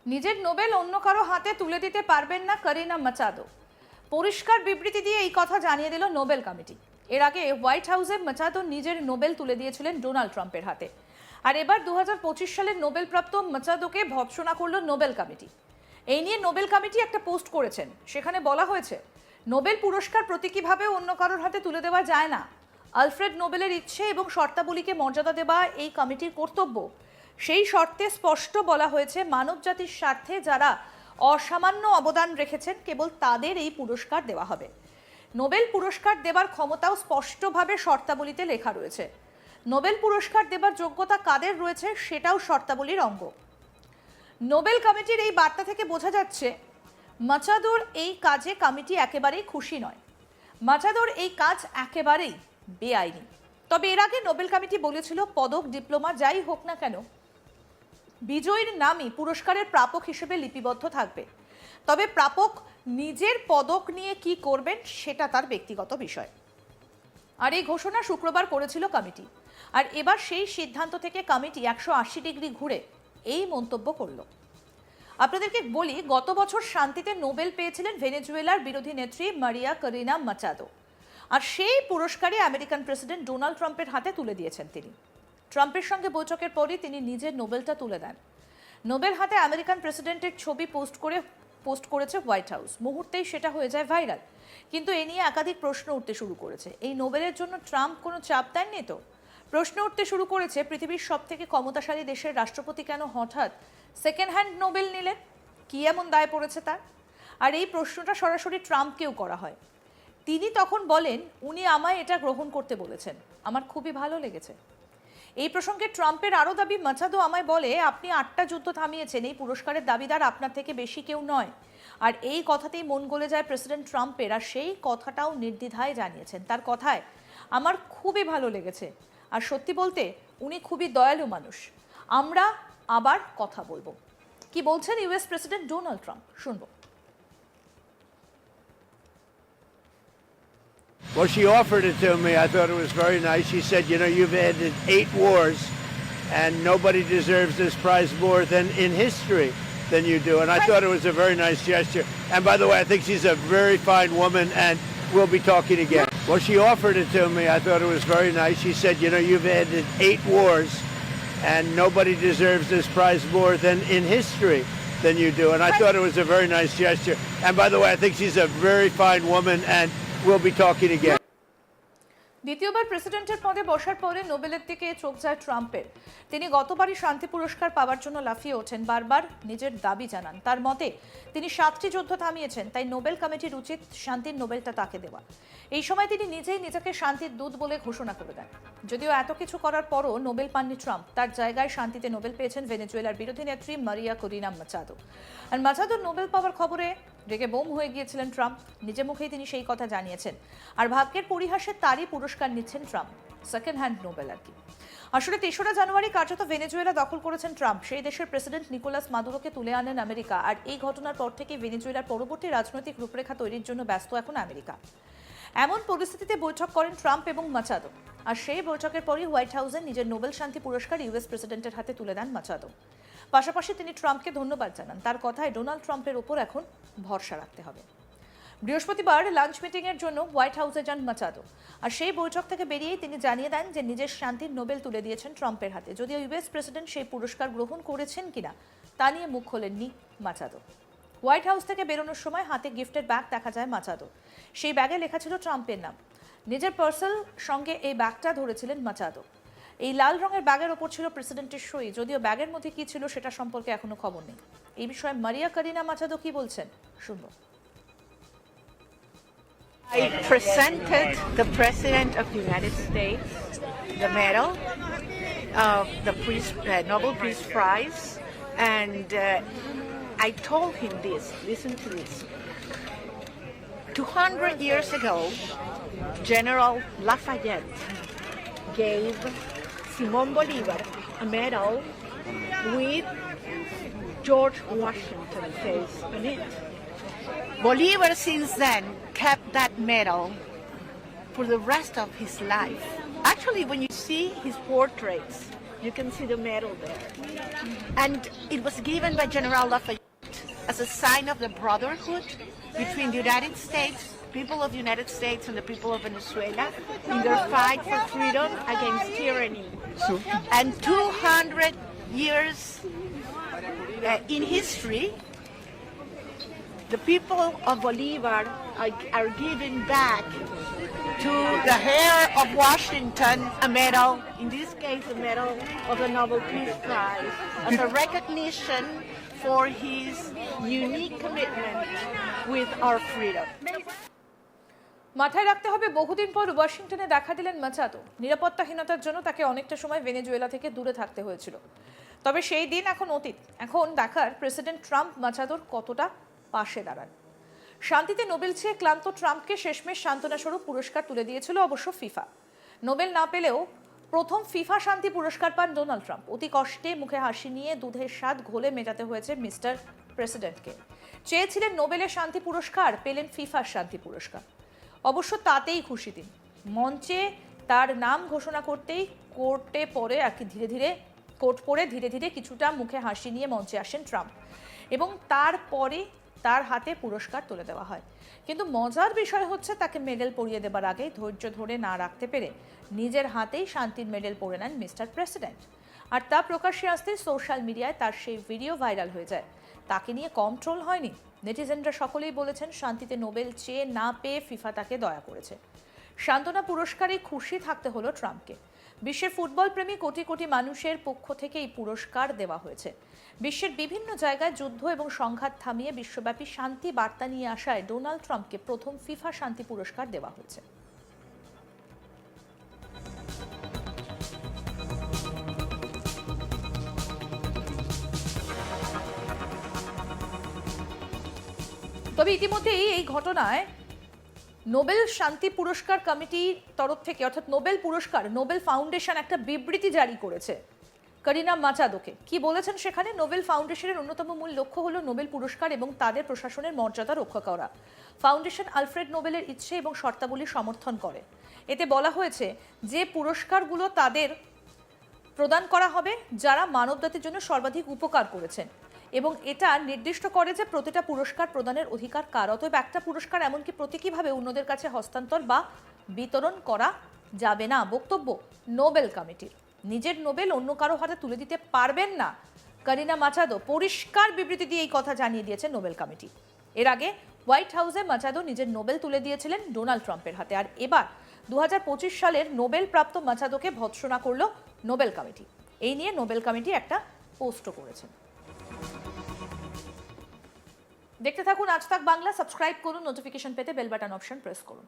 নিজের নোবেল অন্য কারো হাতে তুলে দিতে পারবেন না করিনা মাচাদো। পরিষ্কার বিবৃতি দিয়ে এই কথা জানিয়ে দিল নোবেল কমিটি। এর আগে হোয়াইট হাউসে মাচাদো নিজের নোবেল তুলে দিয়েছিলেন ডোনাল্ড ট্রাম্পের হাতে। আর এবার 2025 সালের নোবেল প্রাপ্ত মাচাদোকে ভৎসনা করল নোবেল কমিটি। এই নিয়ে নোবেল কমিটি একটা পোস্ট করেছেন। সেখানে বলা হয়েছে, নোবেল পুরস্কার প্রতীকীভাবে অন্য কারোর হাতে তুলে দেওয়া যায় না। আলফ্রেড নোবেলের ইচ্ছে এবং শর্তাবলীকে মর্যাদা দেওয়া এই কমিটির কর্তব্য। সেই শর্তে স্পষ্ট বলা হয়েছে, মানবজাতির স্বার্থে যারা অসামান্য অবদান রেখেছেন কেবল তাদের এই পুরস্কার দেওয়া হবে। নোবেল পুরস্কার দেবার ক্ষমতাও স্পষ্টভাবে শর্তাবলীতে লেখা রয়েছে। নোবেল পুরস্কার দেবার যোগ্যতা কাদের রয়েছে সেটাও শর্তাবলীর অঙ্গ। নোবেল কমিটির এই বার্তা থেকে বোঝা যাচ্ছে, মাচাদোর এই কাজে কমিটি একেবারেই খুশি নয়। মাচাদোর এই কাজ একেবারেই বেআইনি। তবে এর আগে নোবেল কমিটি বলেছিল, পদক, ডিপ্লোমা যাই হোক না কেন, বিজয়ীর নামই পুরস্কারের প্রাপক হিসেবে লিপিবদ্ধ থাকবে। তবে প্রাপক নিজের পদক নিয়ে কি করবেন সেটা তার ব্যক্তিগত বিষয়। আর এই ঘোষণা শুক্রবার করেছিল কমিটি। আর এবার সেই সিদ্ধান্ত থেকে কমিটি 180 ডিগ্রি ঘুরে এই মন্তব্য করল। আপনাদেরকে বলি, গত বছর শান্তিতে নোবেল পেয়েছিলেন ভেনেজুয়েলার বিরোধী নেত্রী মারিয়া করিনা মাচাদো। আর সেই পুরস্কারই আমেরিকান প্রেসিডেন্ট ডোনাল্ড ট্রাম্পের হাতে তুলে দিয়েছেন তিনি। ট্রাম্পের সঙ্গে বৈঠকের পরই তিনি নিজের নোবেলটা তুলে দেন। নোবেল হাতে আমেরিকান প্রেসিডেন্টের ছবি পোস্ট করেছে হোয়াইট হাউস। মুহূর্তেই সেটা হয়ে যায় ভাইরাল। কিন্তু এ নিয়ে একাধিক প্রশ্ন উঠতে শুরু করেছে। এই নোবেলের জন্য ট্রাম্প কোনো চাপ দেননি তো? প্রশ্ন উঠতে শুরু করেছে, পৃথিবীর সবথেকে ক্ষমতাশালী দেশের রাষ্ট্রপতি কেন হঠাৎ সেকেন্ড হ্যান্ড নোবেল নিলেন? কি এমন দায় পড়েছে তার? আর এই প্রশ্নটা সরাসরি ট্রাম্পকেও করা হয়। তিনি তখন বলেন, উনি আমায় এটা গ্রহণ করতে বলেছেন, আমার খুবই ভালো লেগেছে। এই প্রসঙ্গে ট্রাম্পের আরও দাবি, মাচাদো আমায় বলে, আপনি 8টা যুদ্ধ থামিয়েছেন, এই পুরস্কারের দাবিদার আপনার থেকে বেশি কেউ নয়। আর এই কথাতেই মন গলে যায় প্রেসিডেন্ট ট্রাম্পের। আর সেই কথাটাও নির্দ্বিধায় জানিয়েছেন। তার কথায় আমার খুবই ভালো লেগেছে। আর সত্যি বলতে উনি খুবই দয়ালু মানুষ। আমরা আবার কথা বলবো। কি বলছেন ইউএস প্রেসিডেন্ট ডোনাল্ড ট্রাম্প, শুনবো। Well, she offered it to me. I thought it was very nice. She said, you know, you've ended 8 wars, and nobody deserves this prize more than in history than you do. And I thought it was a very nice gesture. And by the way, I think she's a very fine woman, and we'll be talking again. Well, she offered it to me. I thought it was very nice. She said, you know, you've ended 8 wars, and nobody deserves this prize more than in history than you do. And I thought it was a very nice gesture. And by the way, I think she's a very fine woman, and we'll be talking again. দ্বিতীয়বার প্রেসিডেন্টের পদে বসার পরে নোবেলের দিকে চোখ যায় ট্রাম্পের। তিনি গতবারই শান্তি পুরস্কার পাওয়ার জন্য লাফিয়ে ওঠেন, বারবার নিজের দাবি জানান। তার মতে তিনি 7টি যুদ্ধ থামিয়েছেন, তাই নোবেল কমিটির উচিত শান্তির নোবেলটা তাকে দেওয়া। এই সময় তিনি নিজেই নিজেকে শান্তির দূত বলে ঘোষণা করে দেন। যদিও এত কিছু করার পরও নোবেল পাননি ট্রাম্প। তার জায়গায় শান্তিতে নোবেল পেয়েছেন ভেনেজুয়েলার বিরোধী নেত্রী মারিয়া করিনা মাচাদো। আর মাচাদোর নোবেল পাওয়ার খবরে রেগে বোম হয়ে গিয়েছিলেন ট্রাম্প। নিজে মুখেই তিনি সেই কথা জানিয়েছেন। আর ভাগ্যের পরিহাসে তারই পুরস্কার নিচ্ছেন ট্রাম্প, সেকেন্ড হ্যান্ড নোবেল আর কি। আসলে 3রা জানুয়ারি কার্যত ভেনেজুয়েলা দখল করেছেন ট্রাম্প। সেই দেশের প্রেসিডেন্ট নিকোলাস মাদুরোকে তুলে আনেন আমেরিকা। আর এই ঘটনার পর থেকে ভেনেজুয়েলার পরবর্তী রাজনৈতিক রূপরেখা তৈরির জন্য ব্যস্ত এখন আমেরিকা। এমন পরিস্থিতিতে বৈঠক করেন ট্রাম্প এবং মাচাদো। আর সেই বৈঠকের পরই হোয়াইট হাউসে নিজের নোবেল শান্তি পুরস্কার ইউএস প্রেসিডেন্টের হাতে তুলে দেন মাচাদো। পাশাপাশি তিনি ট্রাম্পকে ধন্যবাদ জানান। তার কথায় ডোনাল্ড ট্রাম্পের ওপর এখন ভরসা রাখতে হবে। বৃহস্পতিবার লাঞ্চ মিটিংয়ের জন্য হোয়াইট হাউসে যান মাচাদো। আর সেই বৈঠক থেকে বেরিয়েই তিনি জানিয়ে দেন যে নিজের শান্তির নোবেল তুলে দিয়েছেন ট্রাম্পের হাতে। যদিও ইউএস প্রেসিডেন্ট সেই পুরস্কার গ্রহণ করেছেন কিনা তা নিয়ে মুখ খোলেননি মাচাদো। হোয়াইট হাউস থেকে বেরোনোর সময় হাতে গিফটের ব্যাগ দেখা যায় মাচাদো। সেই ব্যাগে লেখা ছিল ট্রাম্পের নাম। নিজের পার্সেল সঙ্গে এই ব্যাগটা ধরেছিলেন মাচাদো। এই লাল রঙের ব্যাগের ওপর ছিল প্রেসিডেন্টের সই। যদিও ব্যাগের মধ্যে কি ছিল সেটা সম্পর্কে এখনো খবর নেই। এই বিষয়ে মারিয়া করিনা মাচাদো কি বলছেন, শুনবো। I presented the President of the United States the medal of the Nobel Peace Prize, and I told him this, listen to this. 200 years ago, General Lafayette gave Simon Bolivar a medal with George Washington's face on it. Bolivar since then kept that medal for the rest of his life. Actually, when you see his portraits, You can see the medal there. And it was given by General Lafayette as a sign of the brotherhood between the United States, people of the United States and the people of Venezuela in their fight for freedom against tyranny. And 200 years in history, the people of Bolivar are giving back to the heir of Washington a medal, in this case a medal of the Nobel Peace Prize, as a recognition for his unique commitment with our freedom. মাথায় রাখতে হবে বহুদিন পর ওয়াশিংটনে দেখা দিলেন Machado. নিরাপত্তাহীনতার জন্য তাকে অনেকটা সময় ভেনেজুয়েলা থেকে দূরে থাকতে হয়েছিল। তবে সেই দিন এখন অতীত। এখন দেখার প্রেসিডেন্ট ট্রাম্প মাচাদোর কতটা পাশে দাঁড়ান। শান্তিতে নোবেল চেয়ে ক্লান্ত ট্রাম্পকে শেষমেশ সান্ত্বনাস্বরূপ পুরস্কার তুলে দিয়েছিল অবশ্য ফিফা। নোবেল না পেলেও প্রথম ফিফা শান্তি পুরস্কার পান ডোনাল্ড ট্রাম্প। অতি কষ্টে মুখে হাসি নিয়ে দুধের স্বাদ ঘোলে মেটাতে হয়েছে মিস্টার প্রেসিডেন্টকে। চেয়েছিলেন নোবেলের শান্তি পুরস্কার, পেলেন ফিফার শান্তি পুরস্কার। অবশ্য তাতেই খুশি তিনি। মঞ্চে তার নাম ঘোষণা করতেই কোর্ট পড়ে ধীরে ধীরে কিছুটা মুখে হাসি নিয়ে মঞ্চে আসেন ট্রাম্প এবং তারপরে তার হাতে পুরস্কার তুলে দেওয়া হয়। কিন্তু মজার বিষয় হচ্ছে তাকে মেডেল পরিয়ে দেবার আগেই ধৈর্য ধরে না রাখতে পেরে নিজের হাতেই শান্তির মেডেল পরে নেন মিস্টার প্রেসিডেন্ট। আর তা প্রকাশ্যে আসতেই সোশ্যাল মিডিয়ায় তার সেই ভিডিও ভাইরাল হয়ে যায়। তাকে নিয়ে কম ট্রোল হয়নি। নেটিজেনরা সকলেই বলেছেন শান্তিতে নোবেল চেয়ে না পেয়ে ফিফা তাকে দয়া করেছে। সান্ত্বনা পুরস্কারে খুশি থাকতে হলো ট্রাম্পকে। বিশ্বের ফুটবল প্রেমী কোটি কোটি মানুষের পক্ষ থেকে এই পুরস্কার দেওয়া হয়েছে। বিশ্বের বিভিন্ন জায়গায় যুদ্ধ এবং সংঘাত থামিয়ে বিশ্বব্যাপী শান্তি বার্তা নিয়ে আসায় ডোনাল্ড ট্রাম্পকে প্রথম ফিফা শান্তি পুরস্কার দেওয়া হয়েছে। তবে ইতিমধ্যেই এই ঘটনায় নোবেল শান্তি পুরস্কার কমিটির তরফ থেকে অর্থাৎ নোবেল পুরস্কার নোবেল ফাউন্ডেশন একটা বিবৃতি জারি করেছে করিনা মাচাদোকে। কি বলেছেন সেখানে? নোবেল ফাউন্ডেশনের অন্যতম মূল লক্ষ্য হলো নোবেল পুরস্কার এবং তাদের প্রশাসনের মর্যাদা রক্ষা করা। ফাউন্ডেশন আলফ্রেড নোবেলের ইচ্ছে এবং শর্তাবলী সমর্থন করে। এতে বলা হয়েছে যে পুরস্কারগুলো তাদের প্রদান করা হবে যারা মানবজাতির জন্য সর্বাধিক উপকার করেছেন এবং এটা নির্দিষ্ট করে যে প্রতিটা পুরস্কার প্রদানের অধিকার কার। অতএব একটা পুরস্কার এমনকি প্রতীকীভাবে অন্যদের কাছে হস্তান্তর বা বিতরণ করা যাবে না। বক্তব্য নোবেল কমিটির। নিজের নোবেল অন্য কারো হাতে তুলে দিতে পারবেন না করিনা মাচাদো। পরিষ্কার বিবৃতি দিয়ে এই কথা জানিয়ে দিয়েছে নোবেল কমিটি। এর আগে হোয়াইট হাউসে মাচাদো নিজের নোবেল তুলে দিয়েছিলেন ডোনাল্ড ট্রাম্পের হাতে। আর এবার 2025 সালের নোবেল প্রাপ্ত মাচাদোকে ভৎসনা করল নোবেল কমিটি। এই নিয়ে নোবেল কমিটি একটা পোস্টও করেছেন। দেখতে থাকুন আজ তাক বাংলা। সাবস্ক্রাইব করুন, নোটিফিকেশন পেতে বেল বাটন অপশন প্রেস করুন।